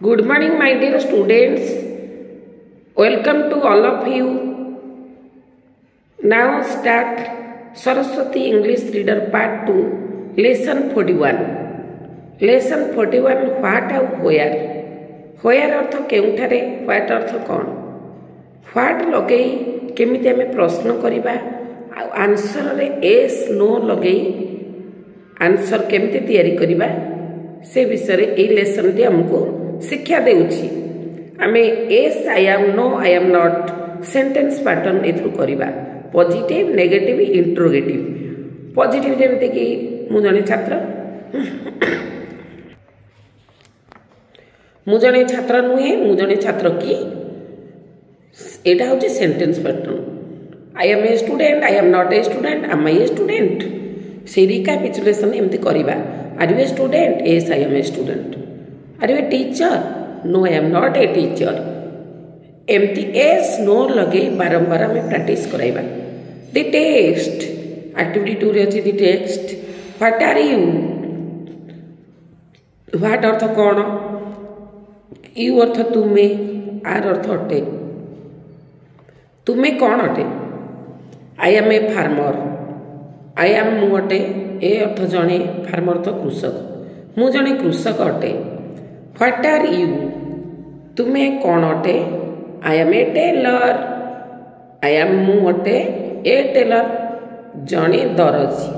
Good morning, my dear students. Welcome to all of you. Now start Saraswati English Reader Part 2, Lesson 41. Lesson 41, What and Where. Where earth केउठारे, What अर्थ कौन. What लगे केमिति आमे प्रश्न करिबा answer रे yes no लगे answer केमिति तैयारी करिबा से विषय रे ए लेसन टी हमको शिक्षा देउछि. आमे yes I am, no I am not sentence pattern एथु करिबा. Positive, negative, interrogative. पॉजिटिव जेमते कि मु जने छात्र मु जने छात्र नुहे मु जने छात्र की एटा होछि sentence pattern. I am a student, I am not a student, am I a student. से रिकैपिचुलेशन एमती करिबा. Are you a student? Yes I am a student. Are you a teacher? No I am not a teacher. एमती yes no लगे बारंबार हमें practice कराइबा. The text activity 2 रे अछि the text. What are you? What earth cone? You अर्थ तुमे, are अर्थ अटे. तुमे कोन अटे? I am a farmer. I am मु अटे. ए अर्थ जणे फार्मर तो कृषक. मु जणे कृषक अटे. What are you? तुमे कोन अटे? I am a tailor. I am मु अटे. ए टेलर जणे दरजी.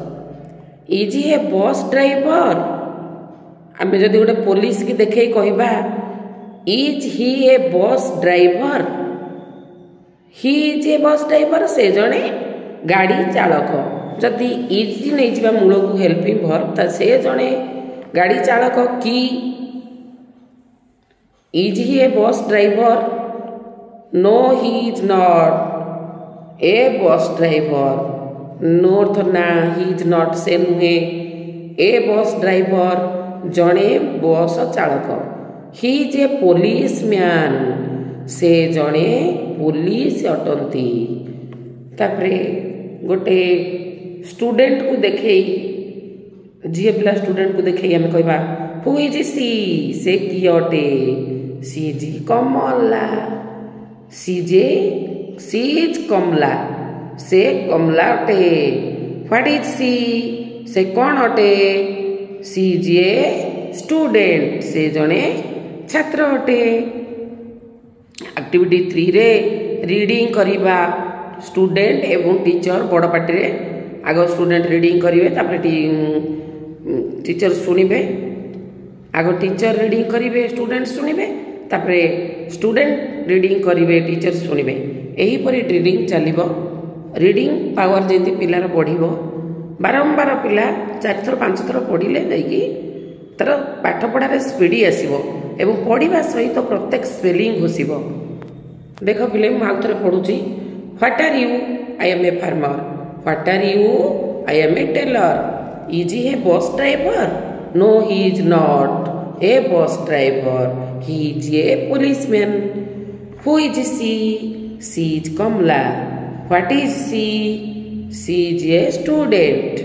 Is he a bus driver? आमे जदि गोटे पुलिस की देखे कहबा Is he a bus driver? He is a bus driver. से जणे गाड़ी चालक. जदि इज नहीं जिबा मूल को हेल्पिंग वर्ब ता से जणे गाड़ी चालक की. Is he a bus driver? No he is not a bus driver. No अर्थ ना, he is not से नुहे. A bus driver जणे बस चालक. He is a policeman. से जणे पुलिस अटंती. तापरे गोटे स्टूडेंट को देखे झील पिला स्टूडेंट को देखे आम कहवा हु इज सी. से किए अटे? She is Kamala. She is Kamala. से कमला अटे. What is she? से कौन अटे? She is a student. से जणे छात्र अटे. एक्टिविटी 3 रे रीडिंग करिबा. स्टूडेंट एवं टीचर बड़ पार्टी रे आग स्टूडेंट रीडिंग करिवे तापर टीचर सुनिबे. आग टीचर रीडिंग करिवे स्टूडेंट सुनिबे तापर स्टूडेंट रीडिंग करिवे टीचर सुनिबे. एही परि रीडिंग चलिबो. रीडिंग पावर जेंति पिलार बढ़िबो. बारंबार पिला 4 थर 5 थर पढ़िले जाइकी तर पाठ पढ़ारे स्पीड आसीबो एवं पढ़िबा सहित प्रत्येक स्पेलिंग घोषिबो. देख पिले मु आउ थरे पढुची. What are you? I am a farmer. What are you? I am a tailor. Is he a bus driver? No, he is not a bus driver. He is a policeman. Who is she? She is Kamala. What is she? She is a student.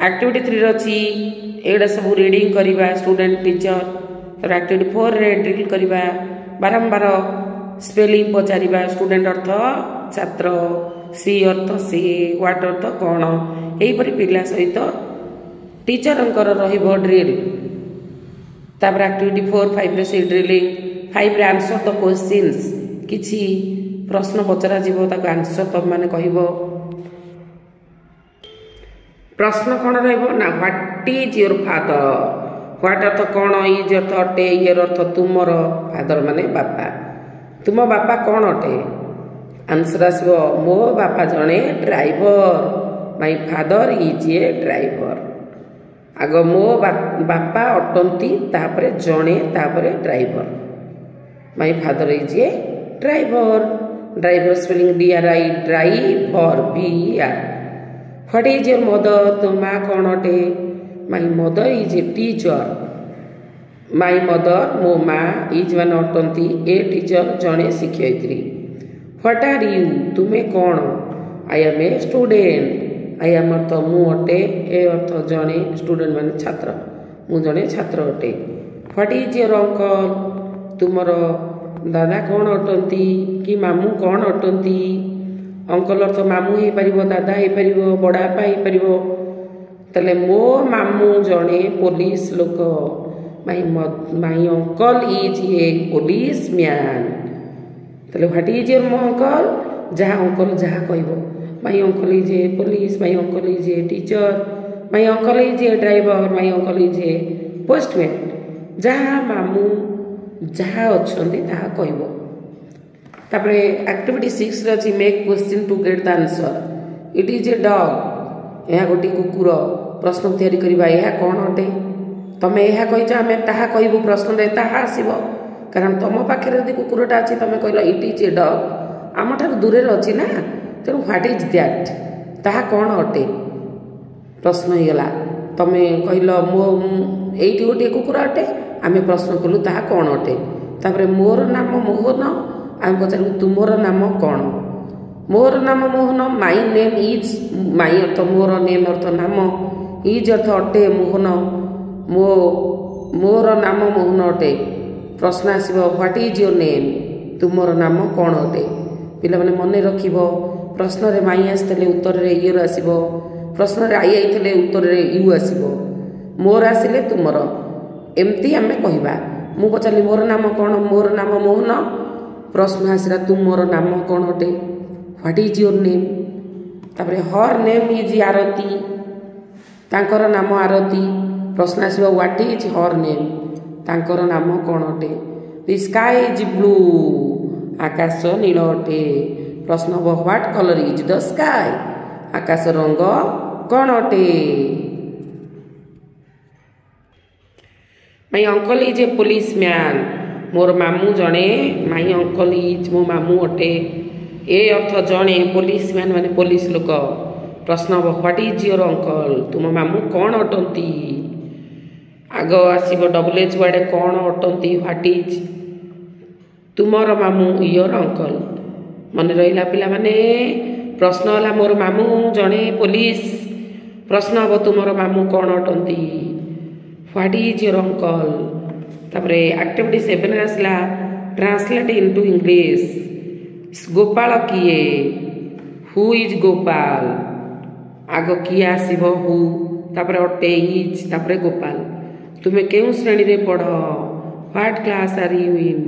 Activity 3 रची एडा सब reading करिबा student teacher. और activity 4 रे drill करिबा. बारंबार spelling पचारिबा. Student अर्थ छात्र, सी अर्थ सी, what अर्थ कौन. यही परि पिला सहित टीचर अंकर रहिबो ड्रिल. तापर एक्टिविटी 4 5 रे से ड्रिलिंग 5 रे आंसर द क्वेश्चंस. किछि प्रश्न पचरा जिवो ताको आंसर त माने कहिबो. प्रश्न कौन रहइबो ना what is your father. What अर्थ कौन, इज अर्थ अटे, योर अर्थ तुमर, फादर माने बापा. तुम बापा कौन अटे? आंसर आसबो मो बापा जणे driver. My father is a driver. आग मो बापा अटंती तापरे जणे तापरे driver. My father is a driver. Driver spelling DRI driver VER. What is your mother? तो माँ कौन अटे? My mother is a teacher. My mother मो माँ इज मान अटंती ए टीचर जणे शिक्षयित्री. What are you? तुमे कौन? I am a student. I am अर्थ मु अटे. ए अर्थ जणे स्टूडेंट माने छात्र. मु जणे छात्र अटे. व्हाट इज योर अंकल तुमर दादा कौन अटंती कि मामू कौन अटंती अंकल अर्थ मामू हो पार दादा हो पार बड़ापा हो पार ताले मो मामू जड़े पुलिस लोक my uncle is a police man ताले व्हाट इज योर मो अंकल जहाँ अंकल जहाँ कह my uncle is a police my uncle is a teacher my uncle is a driver my uncle is a postman जहाँ मामू जहाँ अच्छा कह तापरे एक्टिविटी 6 रे make question to get the answer it is a dog यह गोटे कुकुर प्रश्न तैयारी करवा यह कौन अटे तमें यह कहीच आम ताहा कहबू प्रश्न रे ताहा आसब कारण तुम पाखे यदि कुकुरटा अच्छी तुम कहल इट इज ए डॉग आम ठार दूर अच्छी ना तेणु व्हाट इज दैट ताहा कौन अटे प्रश्न होगा तमें कहल मो एटी गोटे कुकुर अटे आम प्रश्न कलु ताहा कौन अटे तापर मोर नाम मोहन आम पचारू तुमर नाम कौन मोर नाम Mohan my name is my अर्थ मोर नेम अर्थ नाम इज अर्थ अटे मोहन मोर नाम मोहन अटे प्रश्न आसब व्हाट इज योर नेम तुमर नाम कौन अटे पिला माने मन रखिब प्रश्न रे माई आसते उत्तर रे इयर आसब प्रश्न रे आई आइले उत्तर रे यू आसब मोर आसिले तुमर एमती आम कहवा मु पचारि मोर नाम कौन मोर नाम मोहन प्रश्न आसला तुमर नाम कौन अटे व्हाट इज योर नेम तापर हर नेम इज आरती तांकर नाम आरती प्रश्न आसब व्हाट इज हर नेम तांकर नाम कौन अटे द स्काई इज ब्लू आकाश नील अटे प्रश्न हम what colour is the sky आकाश रंग कौन अटे my uncle is a police man मोर मामू जड़े माई अंकल इज मो मामू अटे ए अर्थ जड़े पुलिस मैन माने पुलिस लोक प्रश्न हम व्हाट इज योर अंकल तुम मामू कौन अटंती आग आसब डबल वर्ड कौन अटंती व्हाट इज तुमर मामू योर अंकल मन रहा पिला माने प्रश्न है मोर मामू जड़े पुलिस प्रश्न हम तुमर मामू कौन अटंती व्हाट इज योर अंकल तापर एक्टिविटी 7 आसला ट्रांसलेट इनटू इंग्लिश गोपाल किए हु इज गोपाल आग किए आसब हु तापर अटे इज तापर गोपाल तुम्हें केउ श्रेणी रे पढ़ what class are you in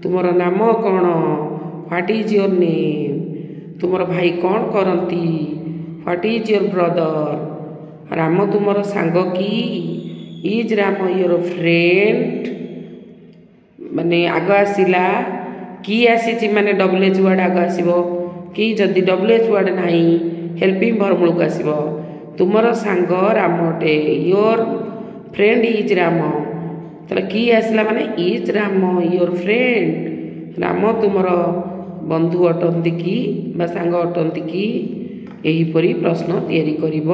तुमर नाम कौन व्हाट इज योर नेम तुमर भाई कौन करती what is your brother Ram तुमर सांग कि इज राम योर फ्रेंड माने आग आसला कि आसी माने डबल एच वर्ड आग आसब कि जदि डबल एच वर्ड ना हेल्पिंग वर्ब मूल को आसब तुमर सांग राम अटे योर फ्रेंड इज राम ताले कि आसला माने is Ram your friend Ram तुमर बंधु अटंती कि बा सांग अटंती कि एहीपरि प्रश्न तैयारी करिब।